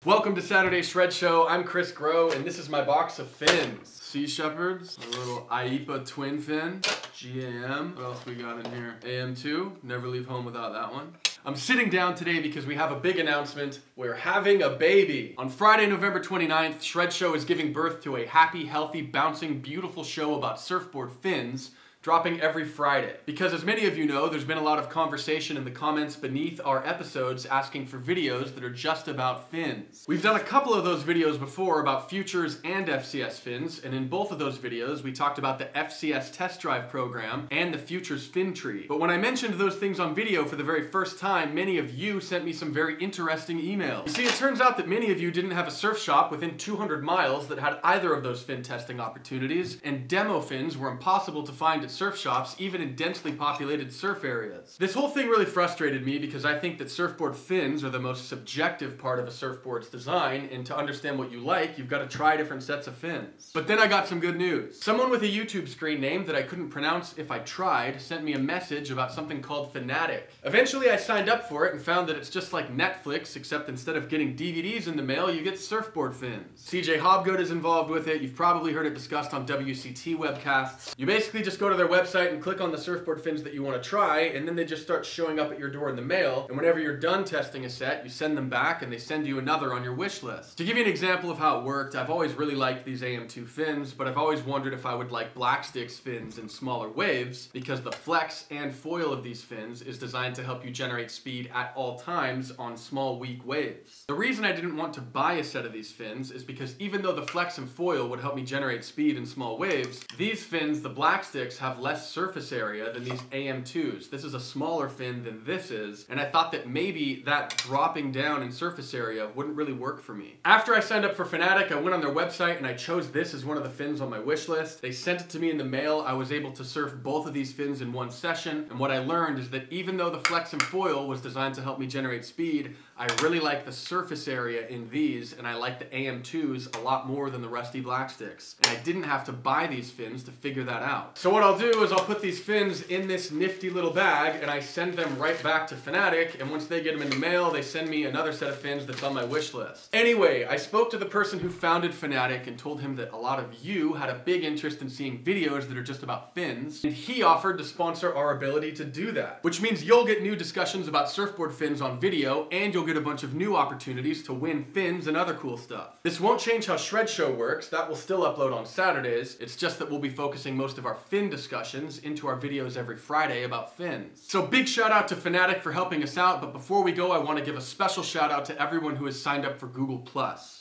Welcome to Saturday Shred Show. I'm Chris Grow, and this is my box of fins. Sea Shepherds, a little IEPA twin fin, GAM. What else we got in here? AM2, never leave home without that one. I'm sitting down today because we have a big announcement. We're having a baby. On Friday, November 29th, Shred Show is giving birth to a happy, healthy, bouncing, beautiful show about surfboard fins, dropping every Friday. Because as many of you know, there's been a lot of conversation in the comments beneath our episodes asking for videos that are just about fins. We've done a couple of those videos before about Futures and FCS fins, and in both of those videos we talked about the FCS test drive program and the Futures fin tree. But when I mentioned those things on video for the very first time, many of you sent me some very interesting emails. You see, it turns out that many of you didn't have a surf shop within 200 miles that had either of those fin testing opportunities, and demo fins were impossible to find at surf shops, even in densely populated surf areas. This whole thing really frustrated me because I think that surfboard fins are the most subjective part of a surfboard's design, and to understand what you like, you've got to try different sets of fins. But then I got some good news. Someone with a YouTube screen name that I couldn't pronounce if I tried sent me a message about something called Finatic. Eventually I signed up for it and found that it's just like Netflix, except instead of getting DVDs in the mail, you get surfboard fins. CJ Hobgoat is involved with it. You've probably heard it discussed on WCT webcasts. You basically just go to their website and click on the surfboard fins that you want to try, and then they just start showing up at your door in the mail, and whenever you're done testing a set, you send them back and they send you another on your wish list. To give you an example of how it worked, I've always really liked these AM2 fins, but I've always wondered if I would like Black Sticks fins in smaller waves, because the flex and foil of these fins is designed to help you generate speed at all times on small, weak waves. The reason I didn't want to buy a set of these fins is because even though the flex and foil would help me generate speed in small waves, these fins, the Black Sticks, have less surface area than these AM2s. This is a smaller fin than this is, and I thought that maybe that dropping down in surface area wouldn't really work for me. After I signed up for Finatic, I went on their website and I chose this as one of the fins on my wish list. They sent it to me in the mail. I was able to surf both of these fins in one session, and what I learned is that even though the flex and foil was designed to help me generate speed, I really like the surface area in these, and I like the AM2s a lot more than the rusty Black Sticks. And I didn't have to buy these fins to figure that out. So what I'll do is I'll put these fins in this nifty little bag and I send them right back to Finatic, and once they get them in the mail, they send me another set of fins that's on my wish list. Anyway, I spoke to the person who founded Finatic and told him that a lot of you had a big interest in seeing videos that are just about fins, and he offered to sponsor our ability to do that. Which means you'll get new discussions about surfboard fins on video, and you'll get a bunch of new opportunities to win fins and other cool stuff. This won't change how Shred Show works. That will still upload on Saturdays. It's just that we'll be focusing most of our fin discussions into our videos every Friday about fins. So big shout out to Finatic for helping us out, but before we go, I want to give a special shout out to everyone who has signed up for Google+.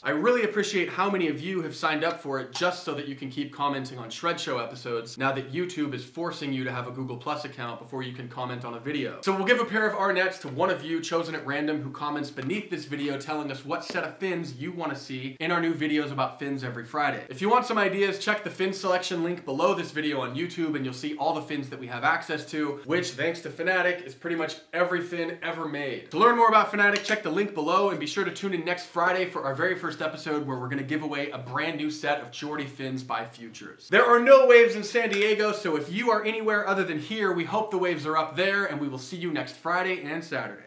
I really appreciate how many of you have signed up for it just so that you can keep commenting on Shred Show episodes now that YouTube is forcing you to have a Google+ account before you can comment on a video. So we'll give a pair of Arnett's to one of you chosen at random who comments beneath this video telling us what set of fins you want to see in our new videos about fins every Friday. If you want some ideas, check the fin selection link below this video on YouTube and you'll see all the fins that we have access to, which, thanks to Finatic, is pretty much every fin ever made. To learn more about Finatic, check the link below and be sure to tune in next Friday for our very first episode where we're going to give away a brand new set of Geordie fins by Futures. There are no waves in San Diego, so if you are anywhere other than here, we hope the waves are up there, and we will see you next Friday and Saturday.